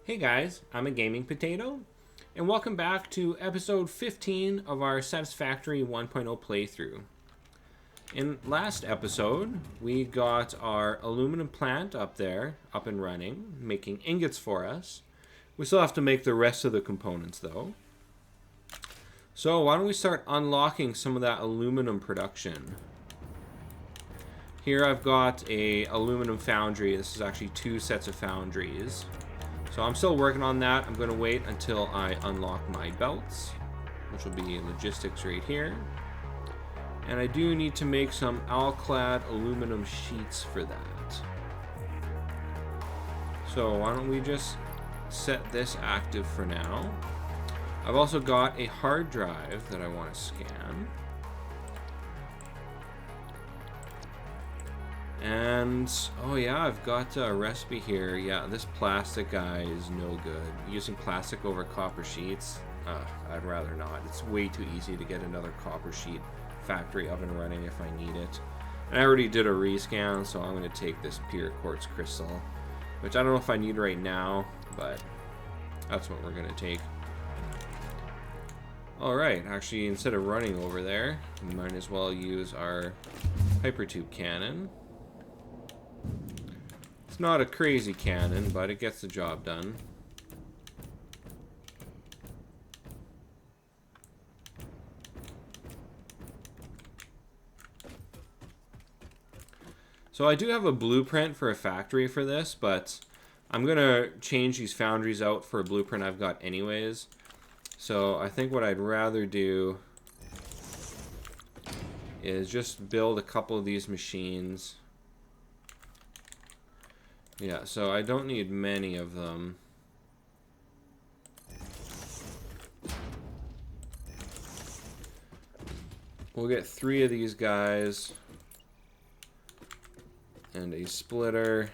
Hey guys, I'm a gaming potato, and welcome back to episode 15 of our Satisfactory 1.0 playthrough. In last episode, we got our aluminum plant up there, up and running, making ingots for us. We still have to make the rest of the components though. So why don't we start unlocking some of that aluminum production. Here I've got a aluminum foundry. This is actually two sets of foundries. So I'm still working on that. I'm going to wait until I unlock my belts, which will be logistics right here. And I do need to make some alclad aluminum sheets for that. So why don't we just set this active for now. I've also got a hard drive that I want to scan. And, oh yeah, I've got a recipe here. Yeah, this plastic guy is no good. Using plastic over copper sheets, I'd rather not. It's way too easy to get another copper sheet factory up and running if I need it. And I already did a rescan, so I'm going to take this pure quartz crystal, which I don't know if I need right now, but that's what we're going to take. Alright, actually, instead of running over there, we might as well use our hypertube cannon. It's not a crazy cannon, but it gets the job done. So I do have a blueprint for a factory for this, but I'm going to change these foundries out for a blueprint I've got anyways. So I think what I'd rather do is just build a couple of these machines. Yeah, so I don't need many of them. We'll get 3 of these guys. And a splitter.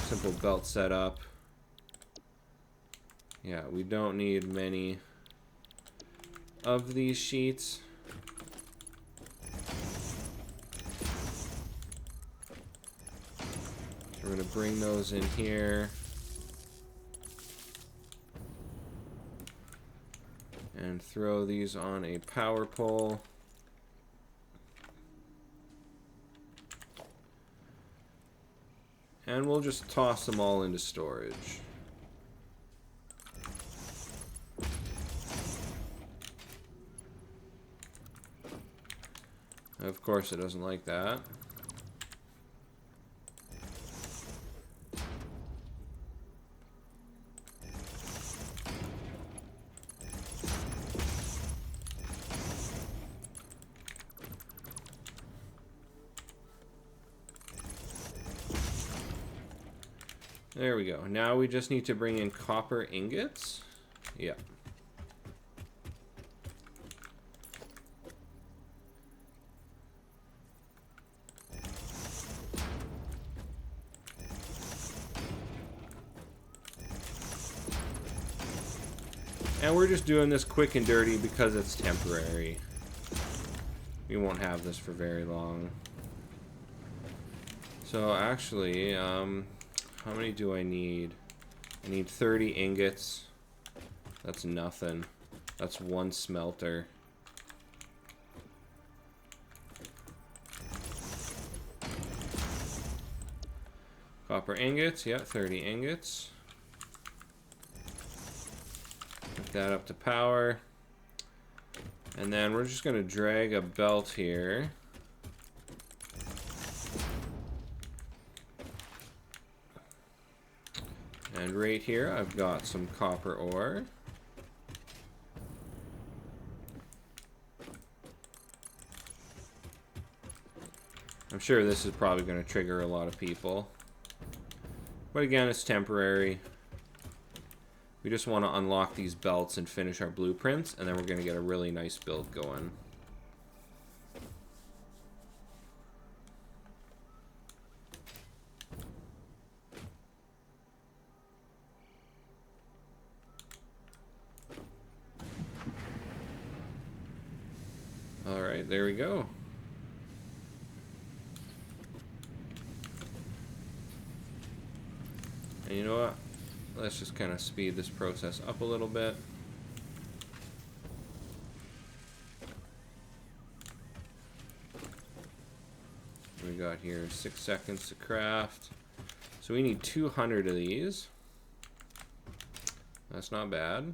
Simple belt setup. Yeah, we don't need many of these sheets. So we're going to bring those in here. And throw these on a power pole. And we'll just toss them all into storage. Of course it doesn't like that. There we go. Now we just need to bring in copper ingots. Yeah. And we're just doing this quick and dirty because it's temporary. We won't have this for very long. So actually, how many do I need? I need 30 ingots. That's nothing. That's 1 smelter. Copper ingots, yeah, 30 ingots. Hook that up to power. And then we're just going to drag a belt here. And right here, I've got some copper ore. I'm sure this is probably going to trigger a lot of people. But again, it's temporary. We just want to unlock these belts and finish our blueprints, and then we're going to get a really nice build going. right, there we go. And you know what? Let's just kind of speed this process up a little bit. We got here 6 seconds to craft. So we need 200 of these. That's not bad.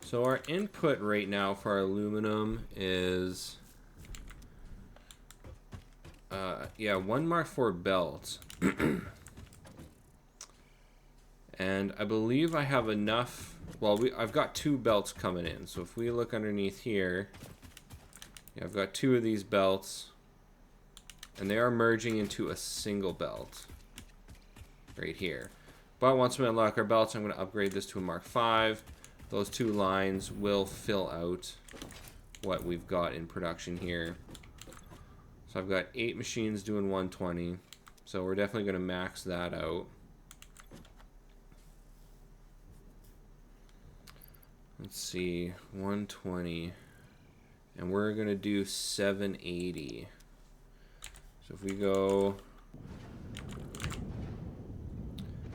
So our input right now for our aluminum is, yeah, 1 Mark IV belt. And I believe I have enough, well, I've got 2 belts coming in. So if we look underneath here, yeah, I've got 2 of these belts, and they are merging into a single belt right here. But once we unlock our belts, I'm going to upgrade this to a Mark V. Those 2 lines will fill out what we've got in production here. So I've got 8 machines doing 120. So we're definitely going to max that out. Let's see, 120. And we're going to do 780. So if we go...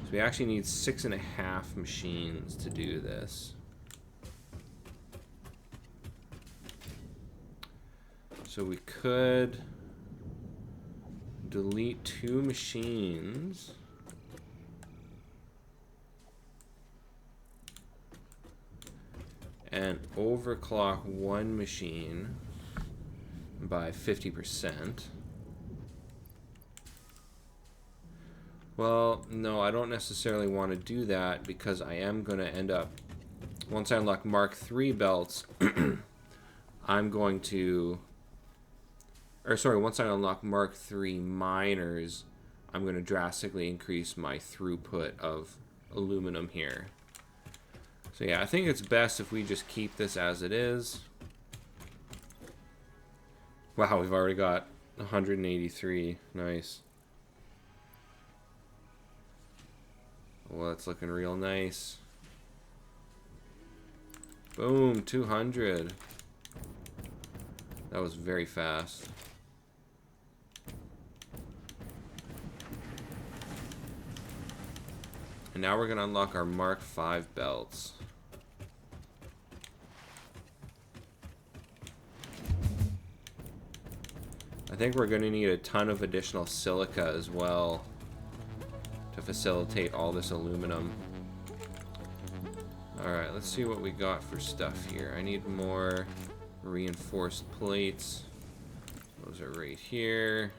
So we actually need 6.5 machines to do this. So we could delete 2 machines. And overclock 1 machine by 50%. Well, no, I don't necessarily want to do that because I am going to end up, once I unlock Mark III belts, I'm going to, or sorry, once I unlock Mark III miners, I'm going to drastically increase my throughput of aluminum here. So yeah, I think it's best if we just keep this as it is. Wow, we've already got 183. Nice. Well, that's looking real nice. Boom, 200. That was very fast. And now we're going to unlock our Mark V belts. I think we're going to need a ton of additional silica as well to facilitate all this aluminum. Alright, let's see what we got for stuff here. I need more reinforced plates. Those are right here.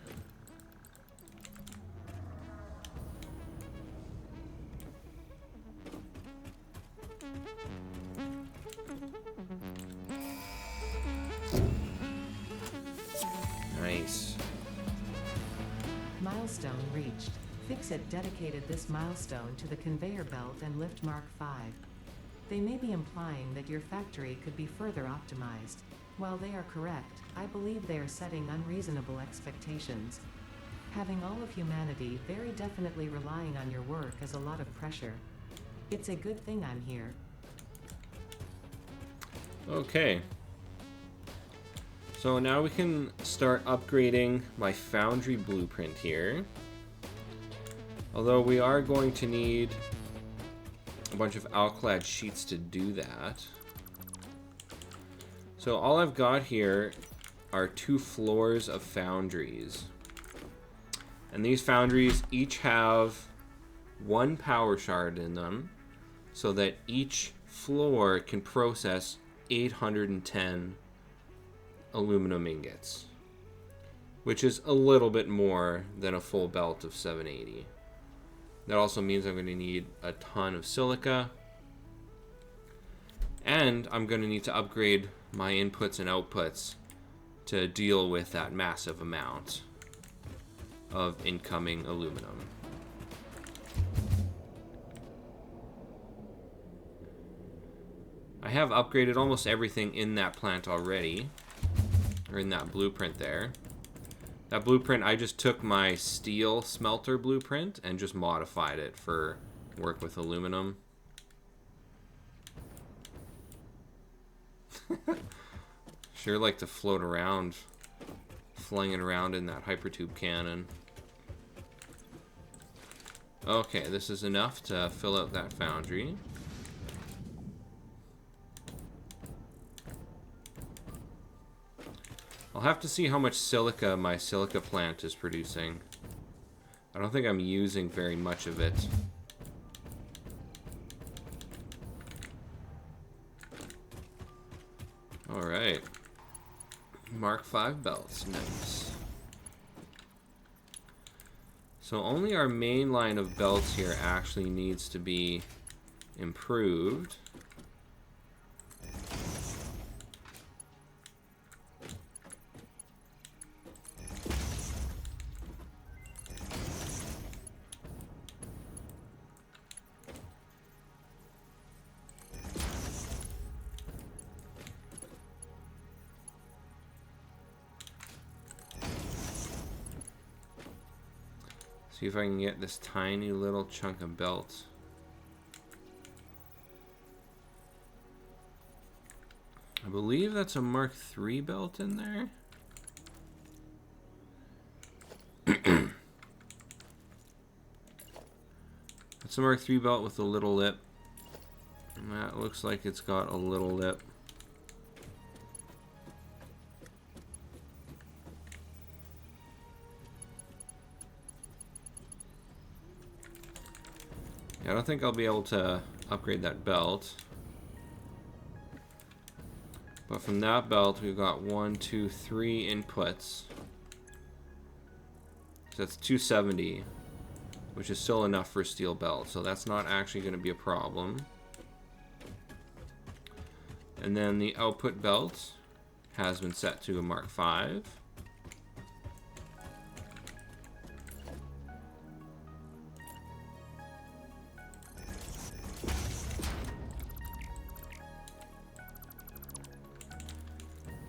Nice. Milestone reached. Fixit dedicated this milestone to the conveyor belt and lift Mark V. They may be implying that your factory could be further optimized. While they are correct, I believe they are setting unreasonable expectations. Having all of humanity very definitely relying on your work is a lot of pressure. It's a good thing I'm here. Okay. So now we can start upgrading my foundry blueprint here. Although we are going to need a bunch of alclad sheets to do that. So all I've got here are 2 floors of foundries. And these foundries each have 1 power shard in them, so that each floor can process 810 aluminum ingots, which is a little bit more than a full belt of 780. That also means I'm going to need a ton of silica, and I'm going to need to upgrade my inputs and outputs to deal with that massive amount of incoming aluminum. I have upgraded almost everything in that plant already, or in that blueprint there. That blueprint, I just took my steel smelter blueprint and just modified it for work with aluminum. Sure like to float around, flinging around in that hypertube cannon. Okay, this is enough to fill out that foundry. I'll have to see how much silica my silica plant is producing. I don't think I'm using very much of it. Alright. Mark 5 belts, nice. So only our main line of belts here actually needs to be improved. See if I can get this tiny little chunk of belt. I believe that's a Mark III belt in there. It's a Mark III belt with a little lip. And that looks like it's got a little lip. I don't think I'll be able to upgrade that belt. But from that belt, we've got 1, 2, 3 inputs. So that's 270, which is still enough for a steel belt. So that's not actually going to be a problem. And then the output belt has been set to a Mark V.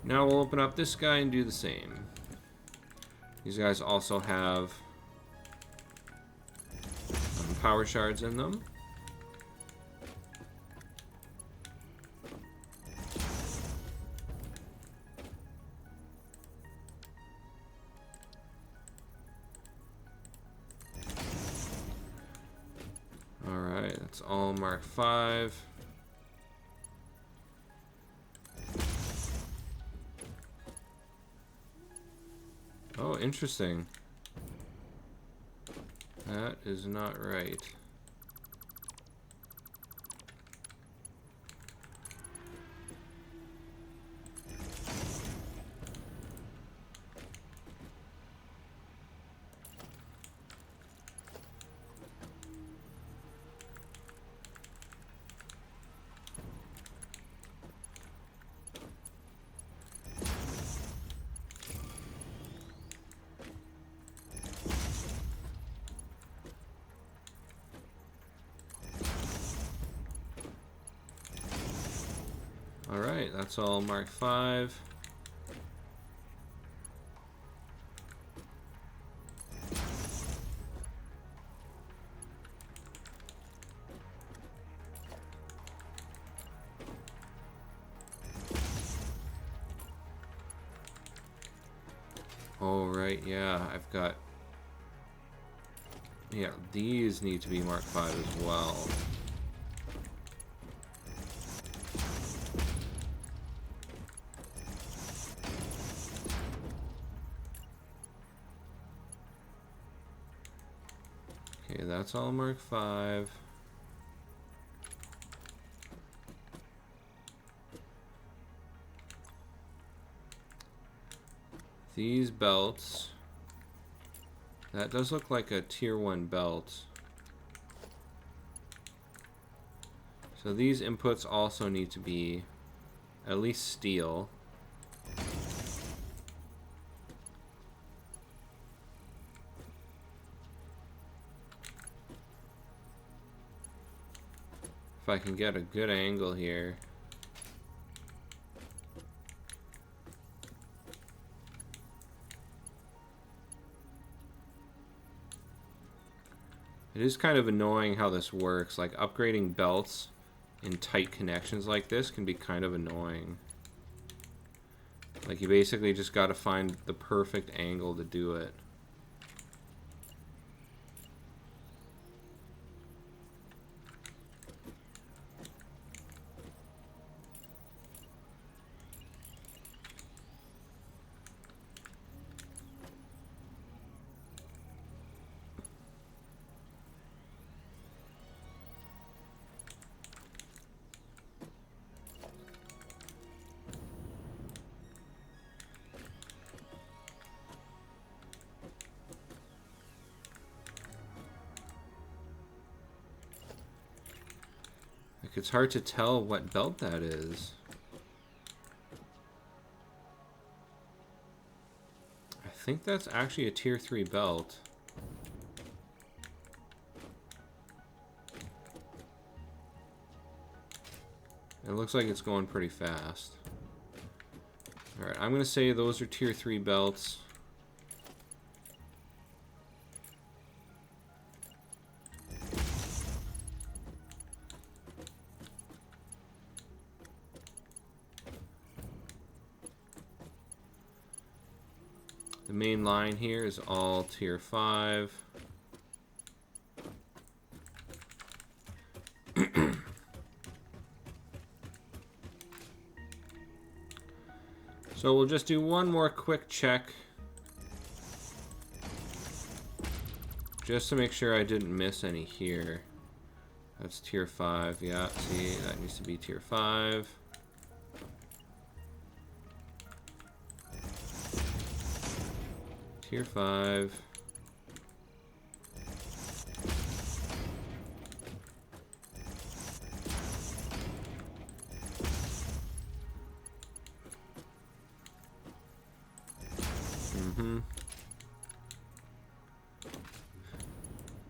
Now we'll open up this guy and do the same. These guys also have power shards in them. Alright, that's all Mark V. Oh, interesting. That is not right. Alright, that's all Mark V. Oh, right, yeah, I've got... Yeah, these need to be Mark V as well. Okay, that's all Mark V. These belts, that does look like a tier 1 belt. So these inputs also need to be at least steel. If I can get a good angle here. It is kind of annoying how this works. Like, upgrading belts in tight connections like this can be kind of annoying. Like, you basically just got to find the perfect angle to do it. Like, it's hard to tell what belt that is. I think that's actually a tier 3 belt. It looks like it's going pretty fast. Alright, I'm going to say those are tier 3 belts. The main line here is all tier 5. So we'll just do one more quick check, just to make sure I didn't miss any here. That's tier 5. Yeah, see, that needs to be tier 5. Tier 5.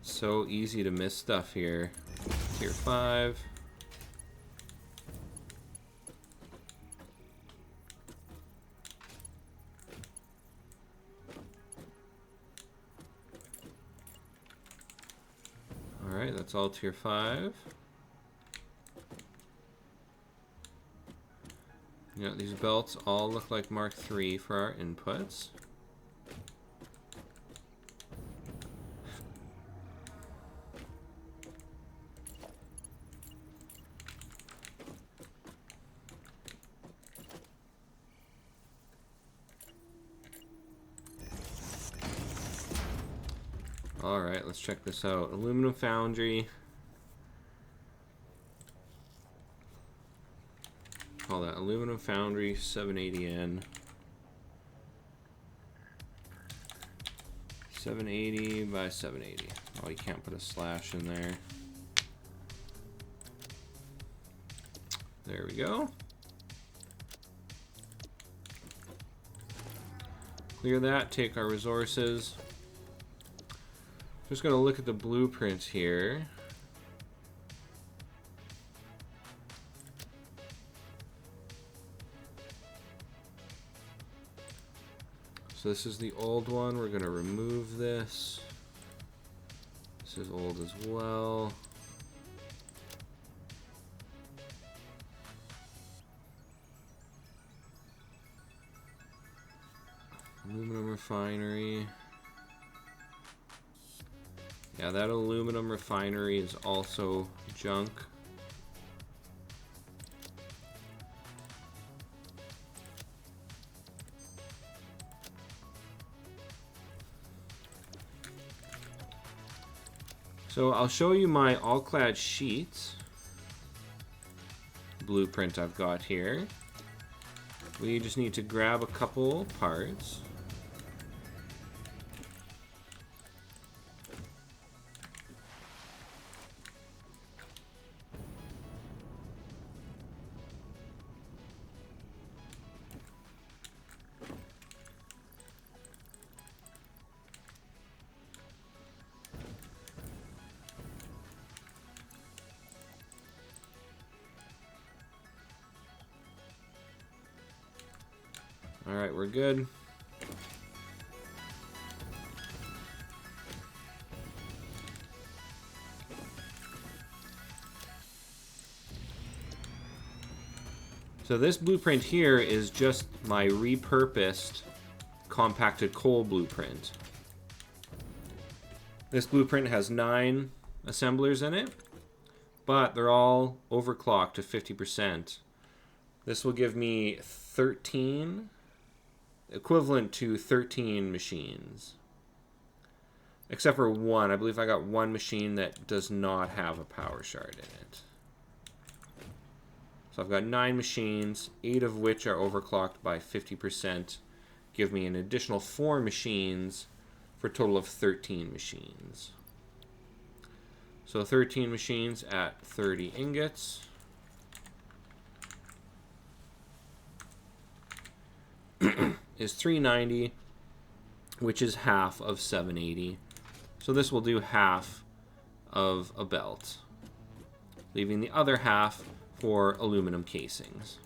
So easy to miss stuff here. Tier 5. Alright, that's all tier 5. Yeah, these belts all look like Mark III for our inputs. Alright, let's check this out. Aluminum foundry. Call that aluminum foundry 780N. 780 by 780. Oh, you can't put a slash in there. There we go. Clear that, take our resources. Just gonna look at the blueprints here. So this is the old one. We're gonna remove this. This is old as well. Aluminum refinery. Yeah, that aluminum refinery is also junk. So I'll show you my all-clad sheets blueprint I've got here. We just need to grab a couple parts. Alright, we're good. So this blueprint here is just my repurposed compacted coal blueprint. This blueprint has 9 assemblers in it, but they're all overclocked to 50%. This will give me 13, equivalent to 13 machines. Except for one. I believe I got one machine that does not have a power shard in it. So I've got 9 machines, 8 of which are overclocked by 50%. Give me an additional 4 machines for a total of 13 machines. So 13 machines at 30 ingots. Is 390, which is half of 780. So this will do half of a belt, leaving the other half for aluminum casings.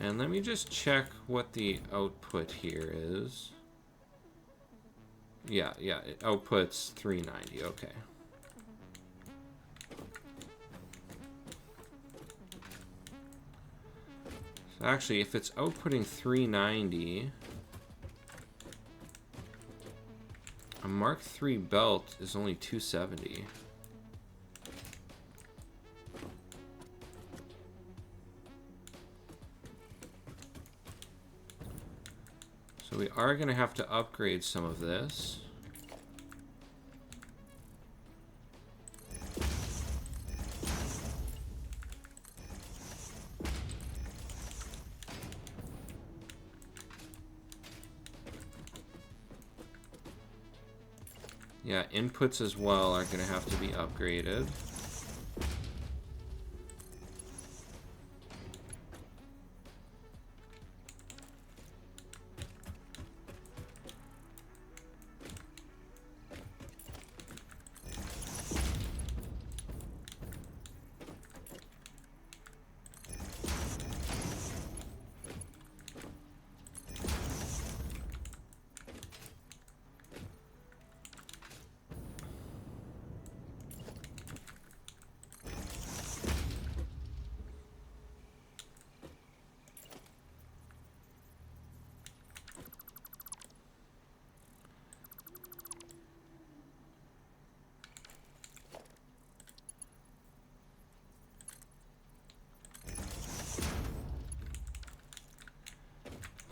And let me just check what the output here is. Yeah, it outputs 390, okay. So actually, if it's outputting 390, a Mark III belt is only 270. So we are going to have to upgrade some of this. Yeah, inputs as well are going to have to be upgraded.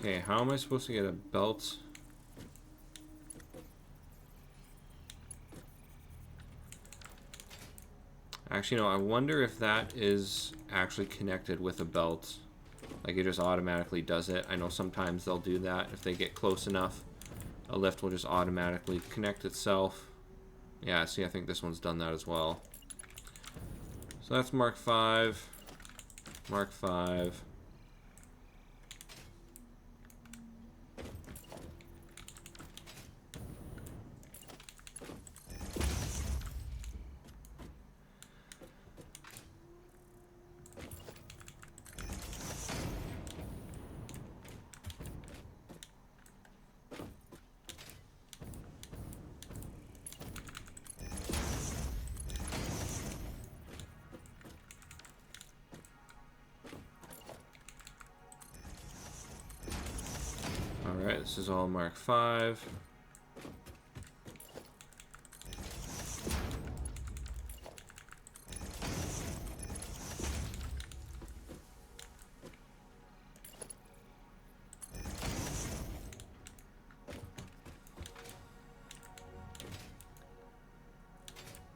Okay, how am I supposed to get a belt? Actually, no, I wonder if that is actually connected with a belt. Like it just automatically does it. I know sometimes they'll do that. If they get close enough, a lift will just automatically connect itself. Yeah, see, I think this one's done that as well. So that's Mark V. Mark V. Alright, this is all Mark V.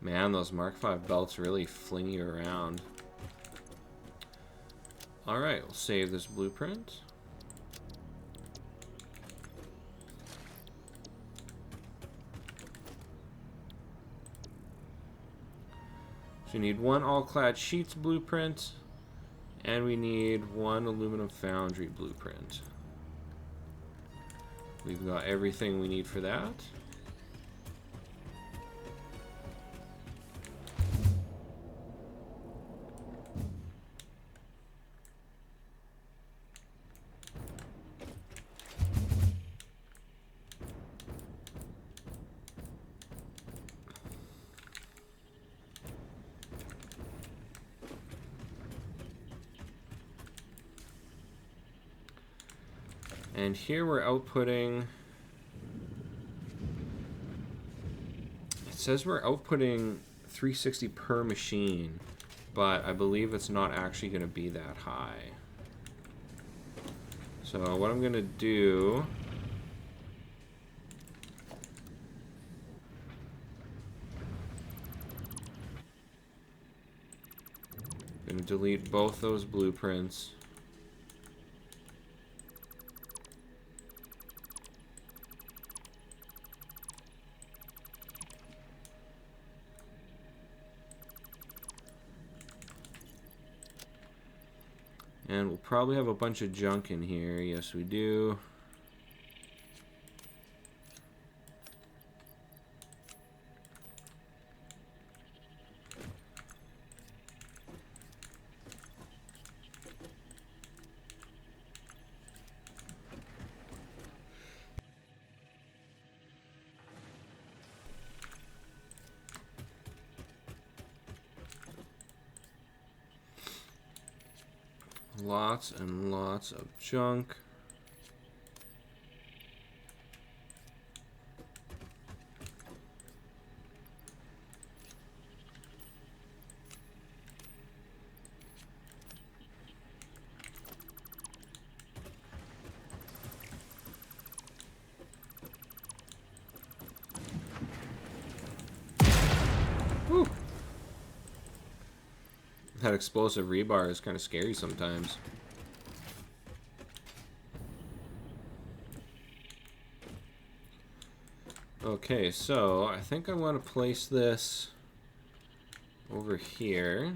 Man, those Mark V belts really fling you around. Alright, we'll save this blueprint. So we need 1 all-clad sheets blueprint, and we need 1 aluminum foundry blueprint. We've got everything we need for that. And here we're outputting... It says we're outputting 360 per machine, but I believe it's not actually going to be that high. So what I'm going to do... I'm going to delete both those blueprints. And we'll probably have a bunch of junk in here. Yes, we do. Lots and lots of junk. Whew. That explosive rebar is kind of scary sometimes. Okay, so I think I want to place this over here.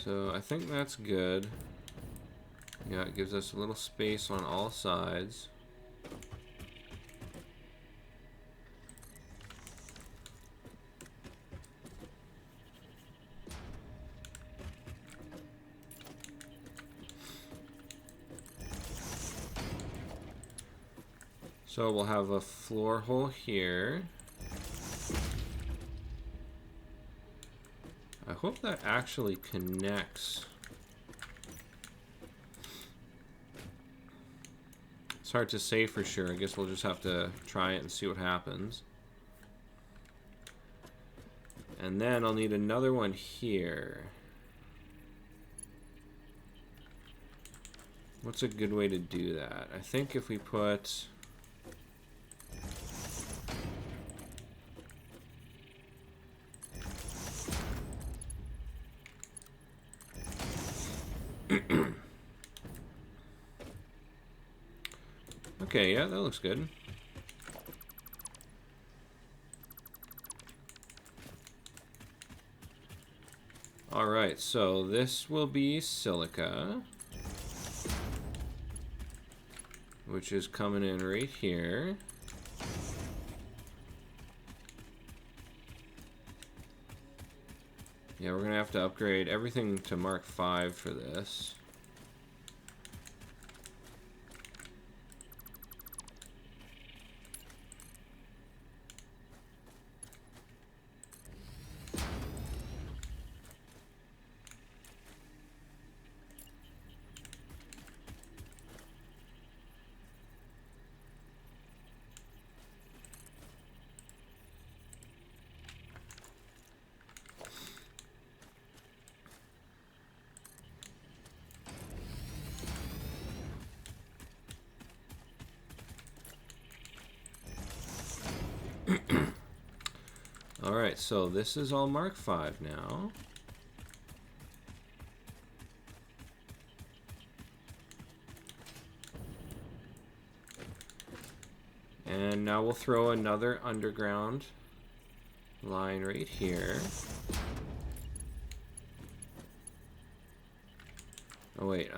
So I think that's good. Yeah, it gives us a little space on all sides. So we'll have a floor hole here. I hope that actually connects. It's hard to say for sure. I guess we'll just have to try it and see what happens. And then I'll need another one here. What's a good way to do that? I think if we put... Okay, yeah, that looks good. Alright, so this will be silica, which is coming in right here. Yeah, we're gonna have to upgrade everything to Mark 5 for this. Alright, so this is all Mark 5 now. And now we'll throw another underground line right here. Oh wait,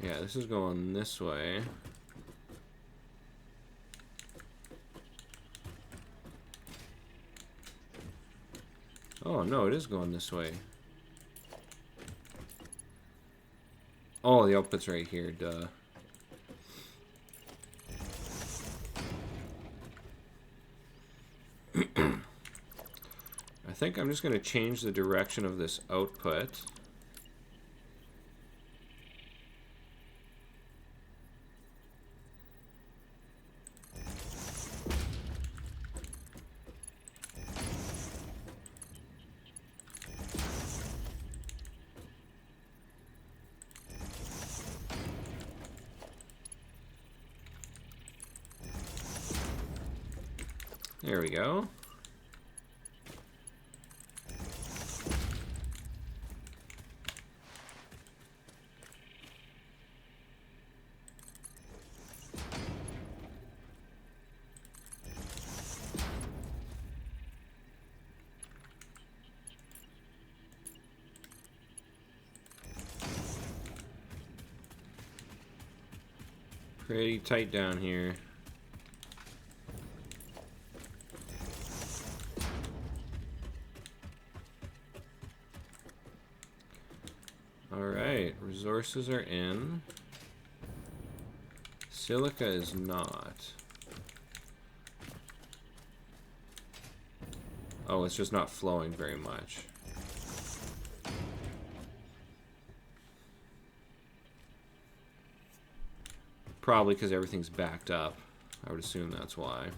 yeah, this is going this way. Oh no, it is going this way. Oh, the output's right here, duh. I think I'm just going to change the direction of this output. There we go. Pretty tight down here. Alright, resources are in. Silica is not. Oh, it's just not flowing very much. Probably because everything's backed up. I would assume that's why.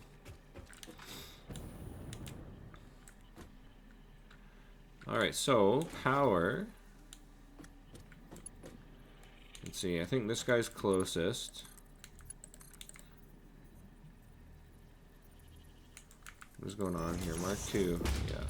Alright, so power. Let's see, I think this guy's closest. What's going on here? Mark II. Yeah.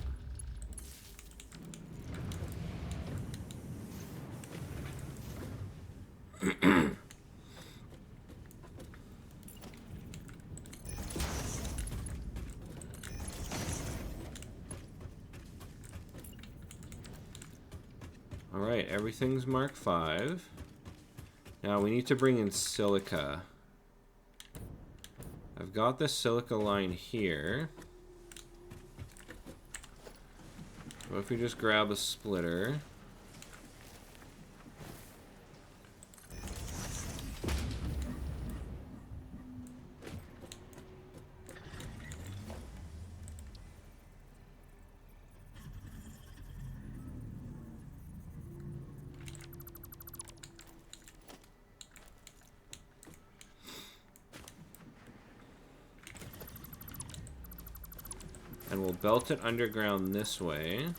Alright, everything's Mark V. Now we need to bring in silica. I've got the silica line here. What if we just grab a splitter? And we'll belt it underground this way.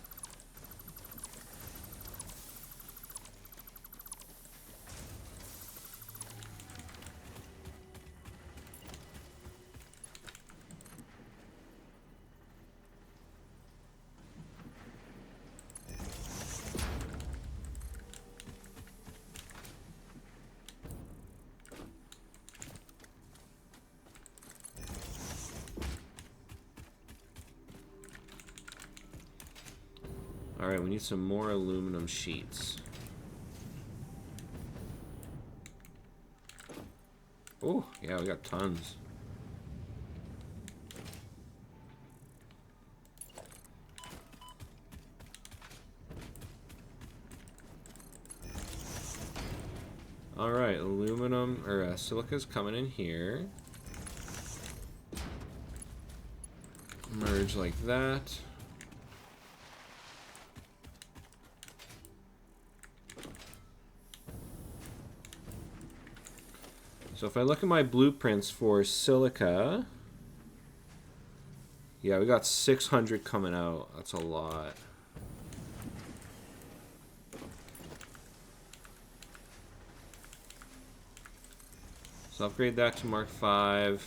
Alright, we need some more aluminum sheets. Oh, yeah, we got tons. Alright, aluminum, or silica's coming in here. Merge like that. So if I look at my blueprints for silica, yeah, we got 600 coming out. That's a lot. So upgrade that to Mark V.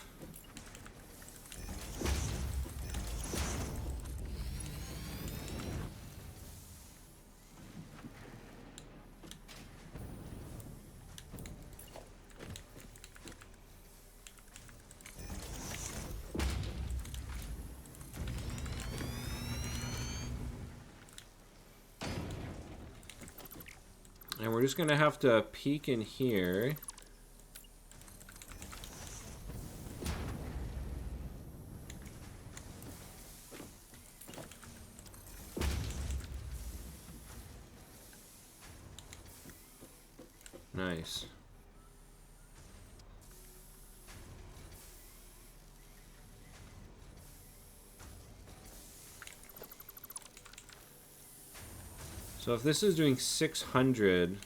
And we're just going to have to peek in here. Nice. So if this is doing 600,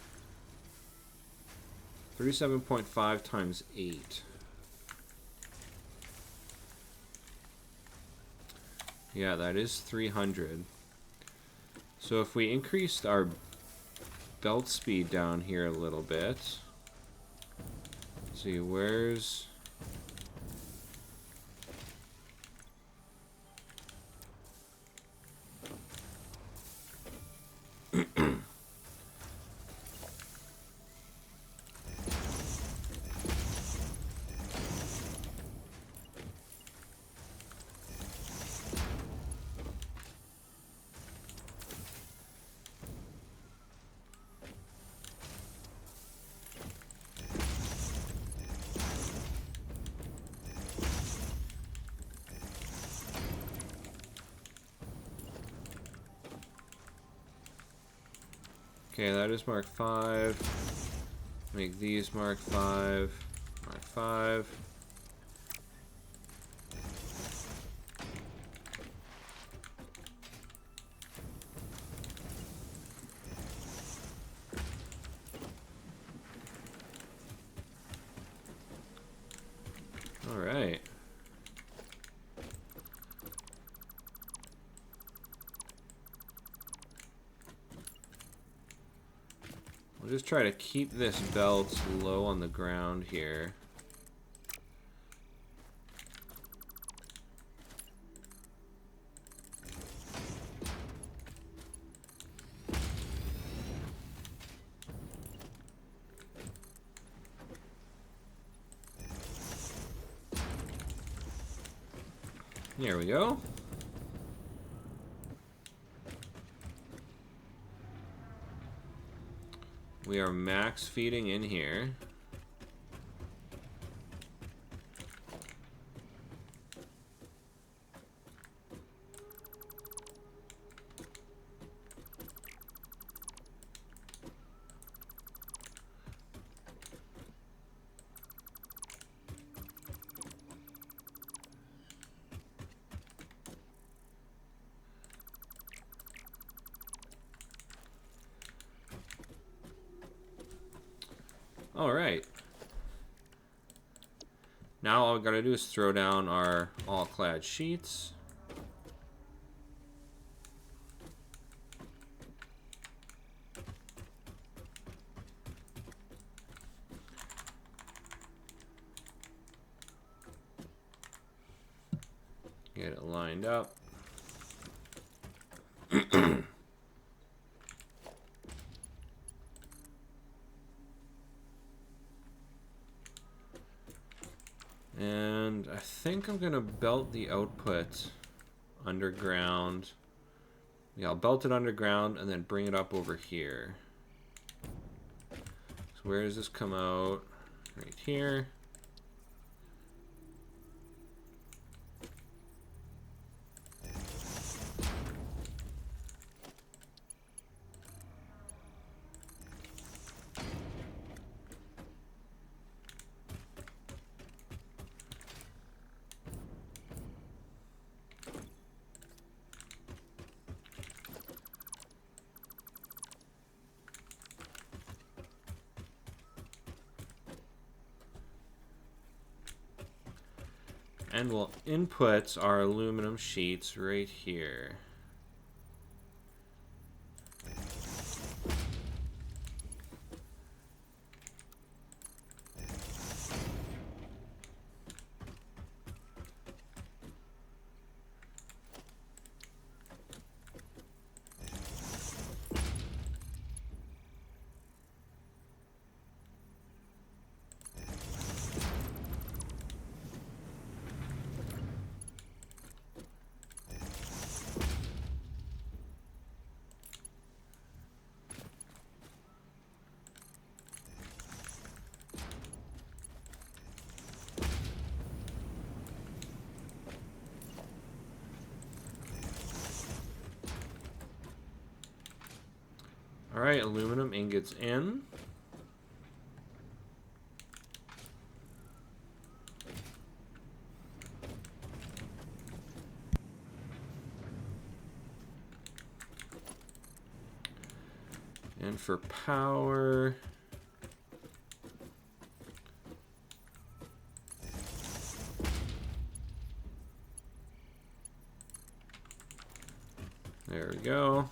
37.5 times 8. Yeah, that is 300. So if we increased our belt speed down here a little bit. Let's see, where's... Okay, that is Mark 5. Make these Mark 5. Mark 5. Alright. We'll just try to keep this belt low on the ground here. There we go. We are max feeding in here. All right. Now all we gotta do is throw down our all-clad sheets. Get it lined up. And I think I'm gonna belt the output underground. Yeah, I'll belt it underground and then bring it up over here. So where does this come out? Right here. And we'll input our aluminum sheets right here. All right, aluminum ingots in. And for power, there we go.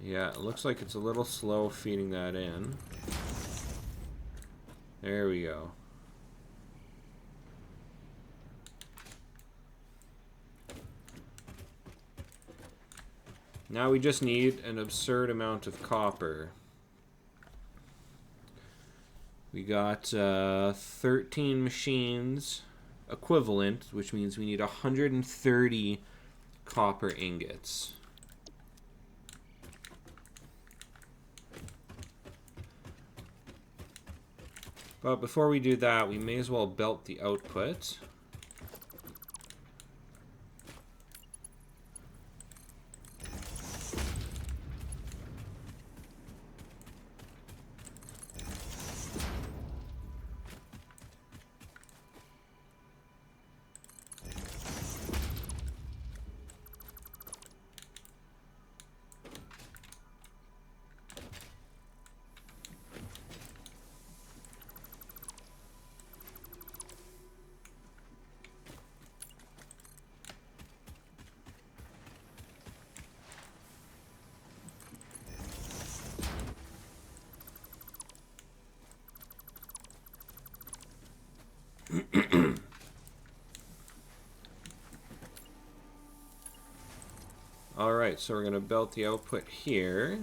Yeah, it looks like it's a little slow feeding that in. There we go. Now we just need an absurd amount of copper. We got 13 machines equivalent, which means we need 130 copper ingots. But before we do that, we may as well belt the output. Alright, so we're going to belt the output here.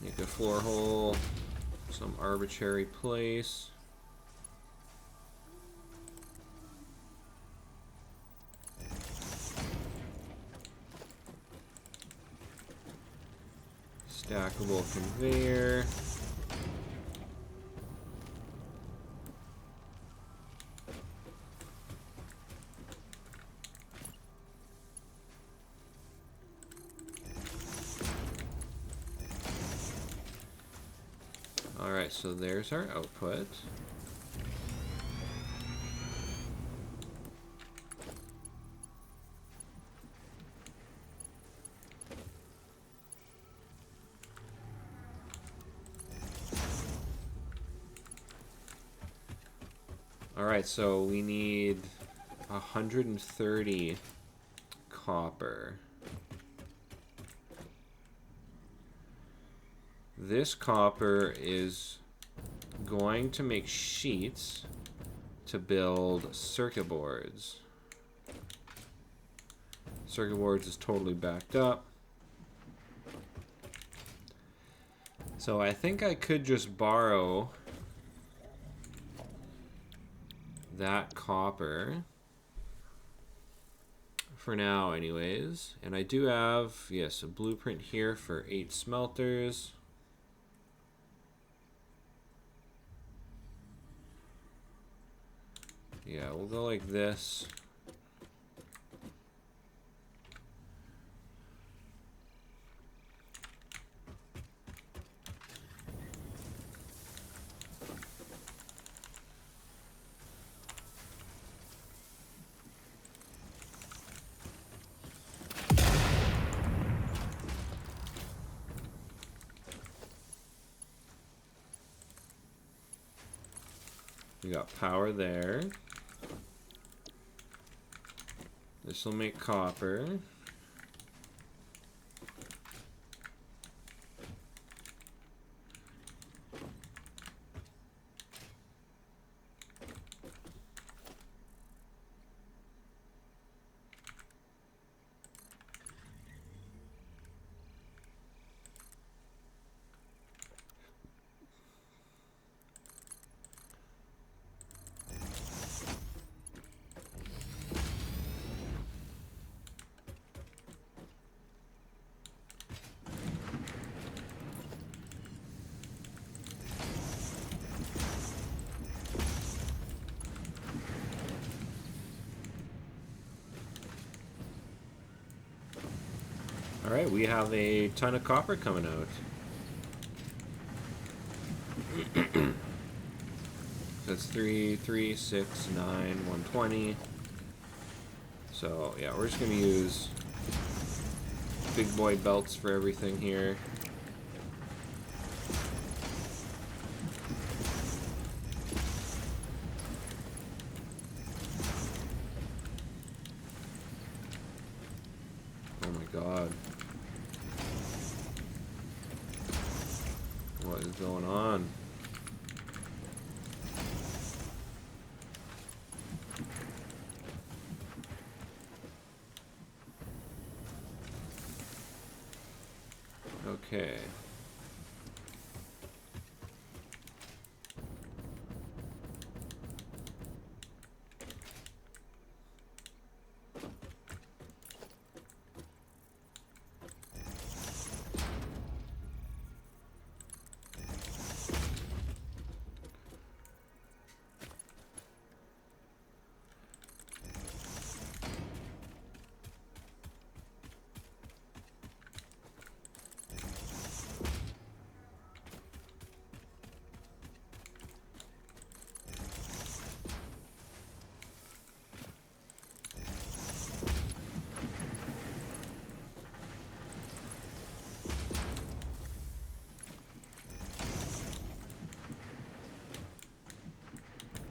Make a floor hole, some arbitrary place. Stackable conveyor. Alright, so there's our output. Alright, so we need 130 copper. This copper is going to make sheets to build circuit boards. Circuit boards is totally backed up. So I think I could just borrow that copper for now anyways. And I do have, yes, a blueprint here for 8 smelters. Yeah, we'll go like this. We got power there. This will make copper. Alright, we have a ton of copper coming out. That's 3, 3, 6, 9, 120. So, yeah, we're just going to use big boy belts for everything here. Oh my god. What is going on? Okay.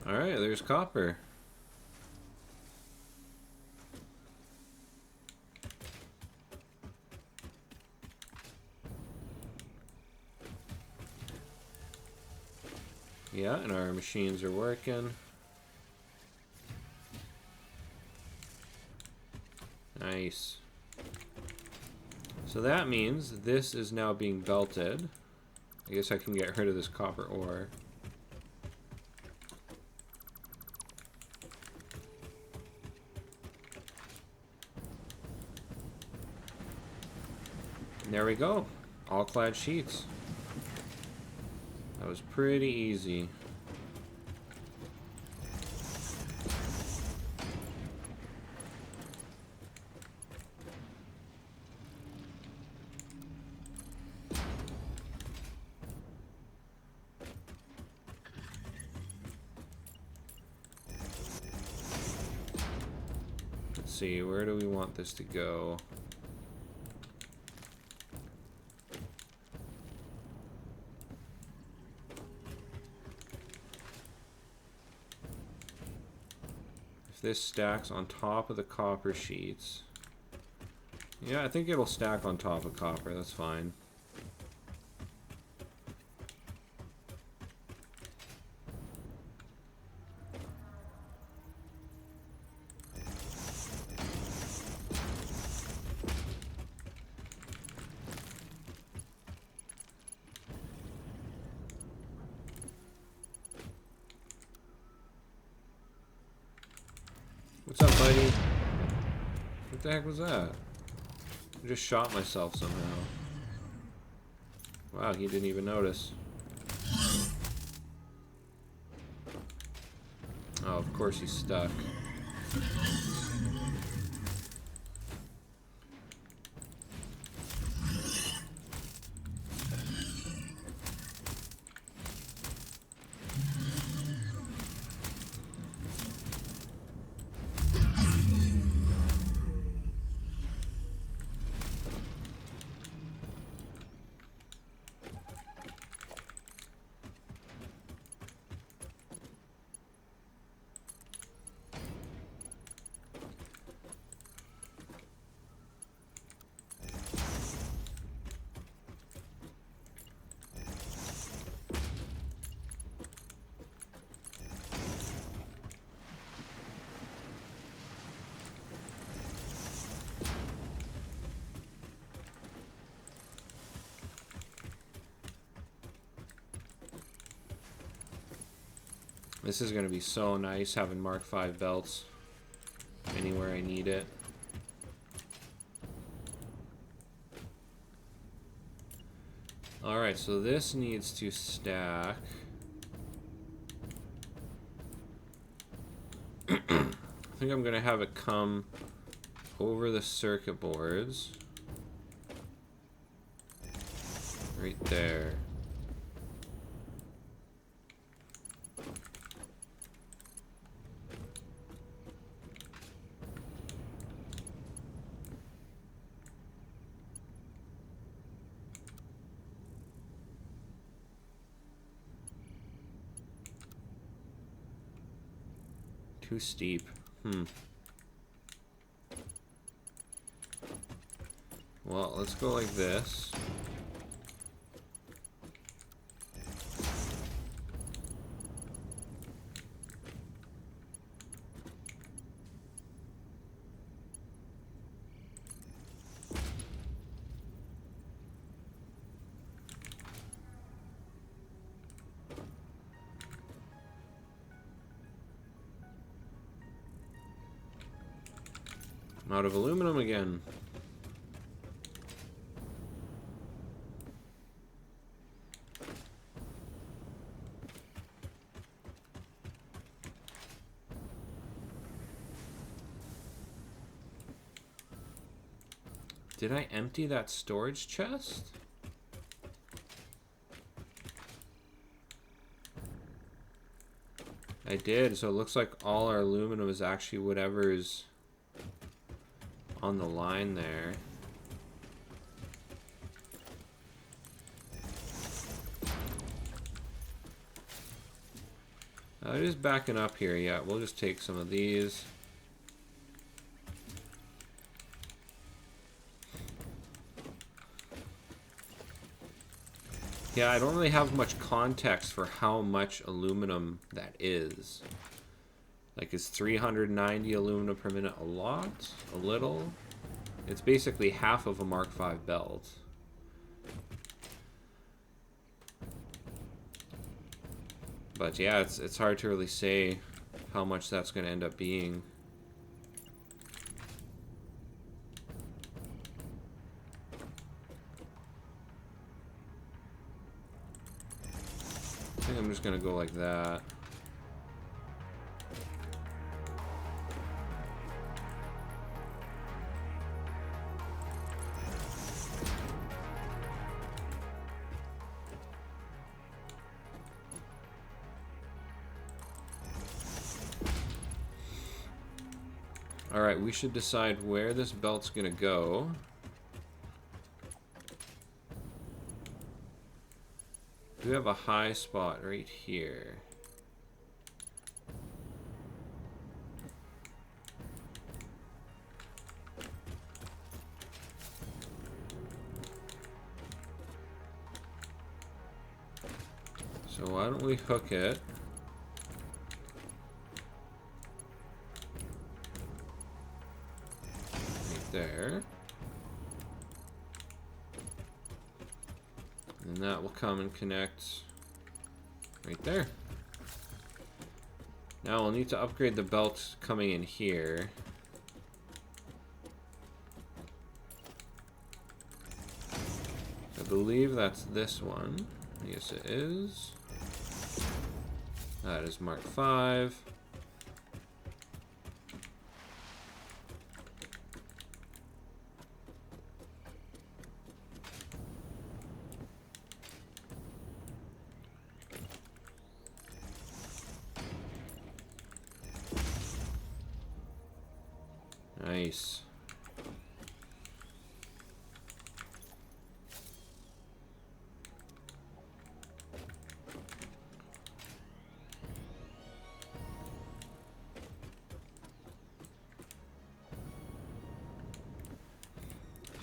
Alright, there's copper. Yeah, and our machines are working. Nice. So that means this is now being belted. I guess I can get rid of this copper ore. And there we go. All clad sheets. That was pretty easy. Let's see, where do we want this to go? This stacks on top of the copper sheets. Yeah, I think it'll stack on top of copper, that's fine. What's up, buddy? What the heck was that? I just shot myself somehow. Wow, he didn't even notice. Oh, of course he's stuck. This is going to be so nice having Mark V belts anywhere I need it. Alright, so this needs to stack. I think I'm going to have it come over the circuit boards. Right there. Too steep. Well, let's go like this. I'm out of aluminum again. Did I empty that storage chest? I did, so it looks like all our aluminum is actually whatever's on the line there. It is backing up here. Yeah, we'll just take some of these. Yeah, I don't really have much context for how much aluminum that is. Like, is 390 aluminum per minute a lot? A little? It's basically half of a Mark V belt. But yeah, it's hard to really say how much that's going to end up being. I think I'm just going to go like that. Alright, we should decide where this belt's gonna go. We have a high spot right here. So why don't we hook it? There. And that will come and connect right there. Now we'll need to upgrade the belt coming in here. I believe that's this one. Yes, it is. That is Mark V. Nice.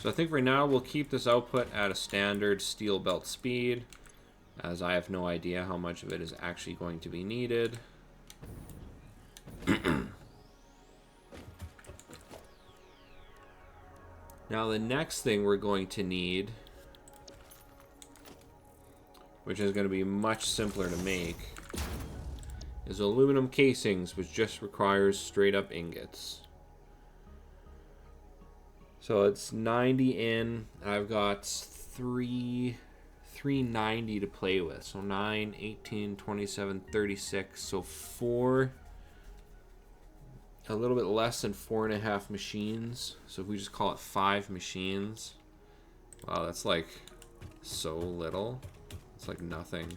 So I think for now we'll keep this output at a standard steel belt speed, as I have no idea how much of it is actually going to be needed. Now the next thing we're going to need, which is going to be much simpler to make, is aluminum casings, which just requires straight up ingots. So it's 90 in, and I've got 390 to play with. So 9, 18, 27, 36. So a little bit less than 4.5 machines. So if we just call it 5 machines, wow, that's like so little. It's like nothing.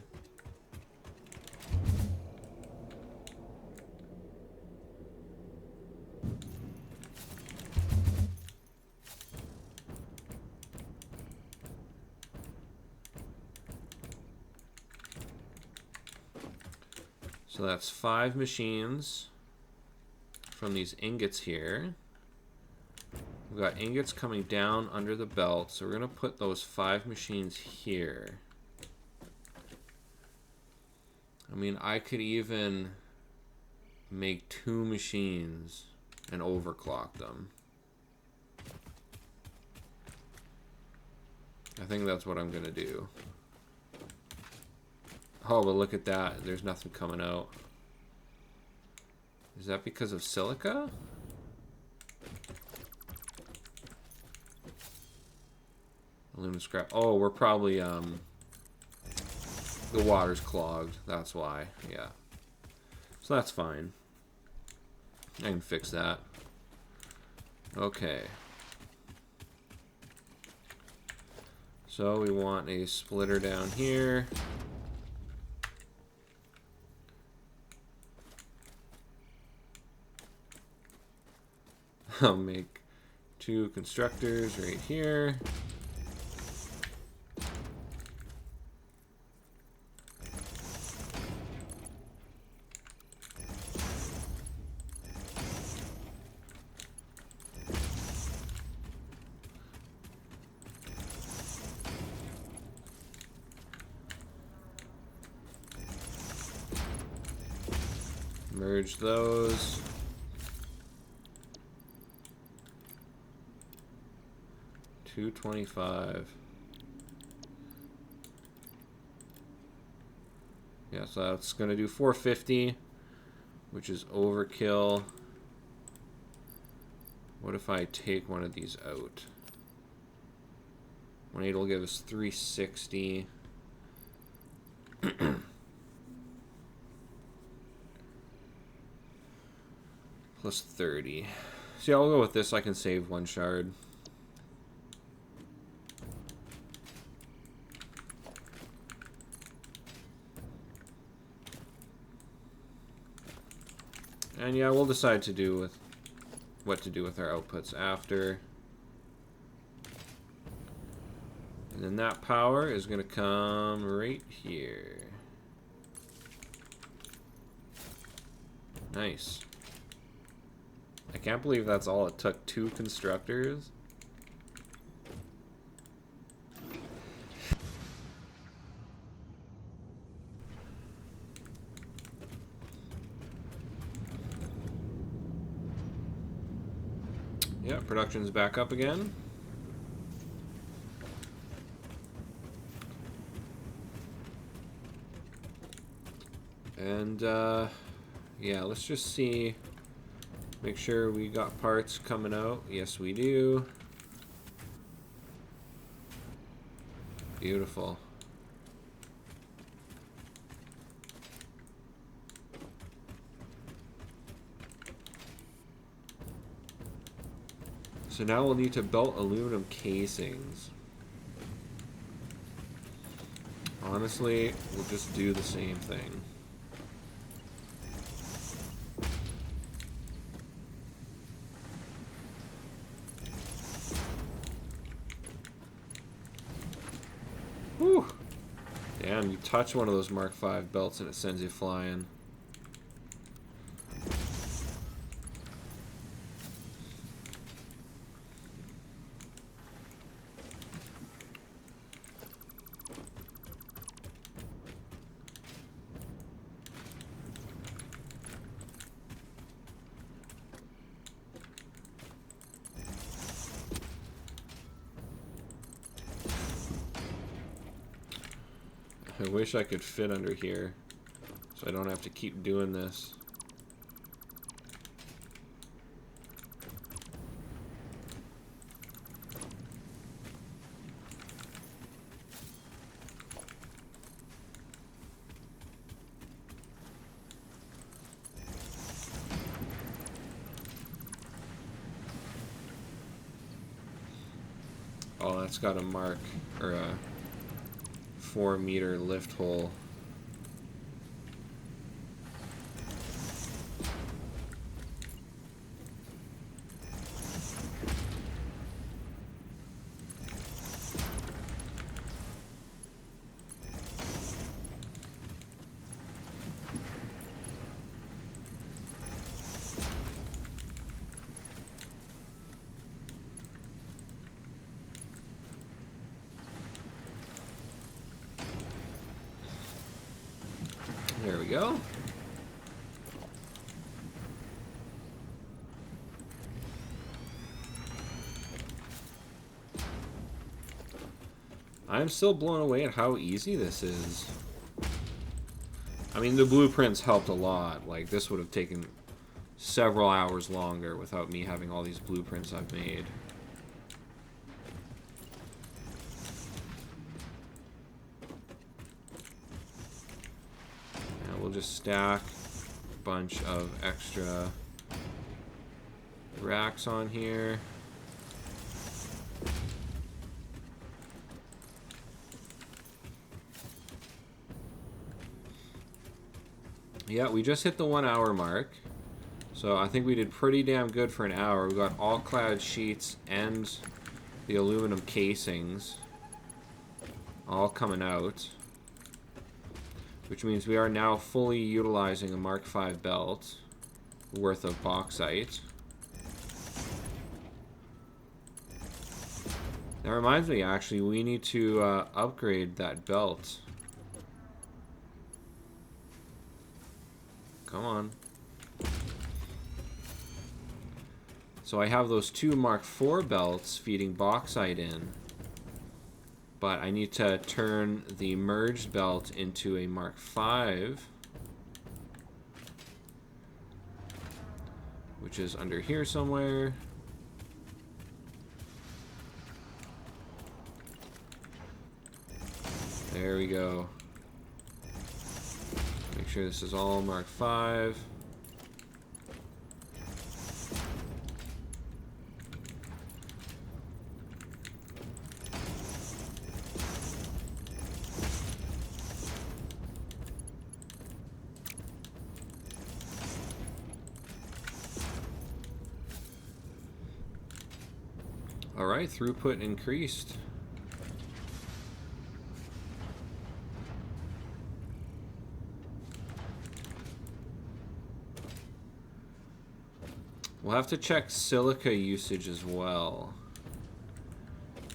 So that's 5 machines from these ingots here. We've got ingots coming down under the belt, so we're going to put those 5 machines here. I mean, I could even make 2 machines and overclock them. I think that's what I'm going to do. Oh, but look at that. There's nothing coming out. Is that because of silica? Aluminum scrap. Oh, we're probably, the water's clogged. That's why. Yeah. So that's fine. I can fix that. Okay. So we want a splitter down here. I'll make 2 constructors right here. Merge those. $225. Yeah, so that's gonna do $450, which is overkill. What if I take one of these out? 1.8 will give us $360. Plus 30. See, I'll go with this. I can save 1 shard. And yeah, we'll decide to do with what to do with our outputs after. And then that power is going to come right here. Nice. I can't believe that's all it took. 2 constructors. Yeah, production's back up again. And yeah, let's just see. Make sure we got parts coming out. Yes, we do. Beautiful. So now we'll need to belt aluminum casings. Honestly, we'll just do the same thing. Whew. Damn, you touch one of those Mark V belts and it sends you flying. I wish I could fit under here, so I don't have to keep doing this. Oh, that's got a mark, or a 4-meter lift hole. There we go. I'm still blown away at how easy this is. I mean, the blueprints helped a lot. Like, this would have taken several hours longer without me having all these blueprints I've made. And we'll just stack a bunch of extra racks on here. Yeah, we just hit the 1 hour mark. So I think we did pretty damn good for an hour. We got all clad sheets and the aluminum casings all coming out. Which means we are now fully utilizing a Mark V belt worth of bauxite. That reminds me, actually, we need to upgrade that belt. Come on. So I have those 2 Mark IV belts feeding bauxite in. But I need to turn the merged belt into a Mark V. Which is under here somewhere. There we go. Make sure this is all Mark V. All right, throughput increased. We'll have to check silica usage as well.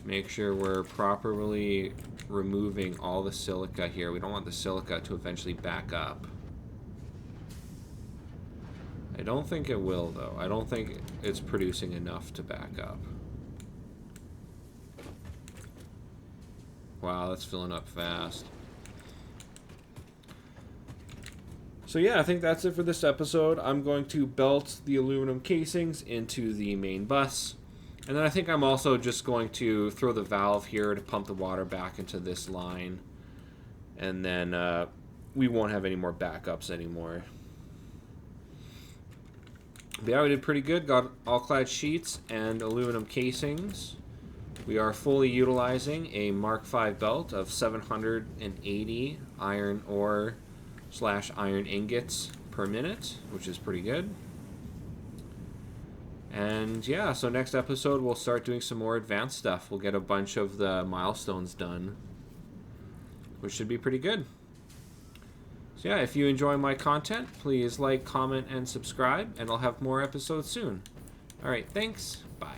Make sure we're properly removing all the silica here. We don't want the silica to eventually back up. I don't think it will, though. I don't think it's producing enough to back up. Wow, that's filling up fast. So yeah, I think that's it for this episode. I'm going to belt the aluminum casings into the main bus. And then I think I'm also just going to throw the valve here to pump the water back into this line. And then we won't have any more backups anymore. But yeah, we did pretty good. Got all clad sheets and aluminum casings. We are fully utilizing a Mark V belt of 780 iron ore / iron ingots per minute, which is pretty good. And yeah, so next episode we'll start doing some more advanced stuff. We'll get a bunch of the milestones done, which should be pretty good. So yeah, if you enjoy my content, please like, comment, and subscribe, and I'll have more episodes soon. Alright, thanks. Bye.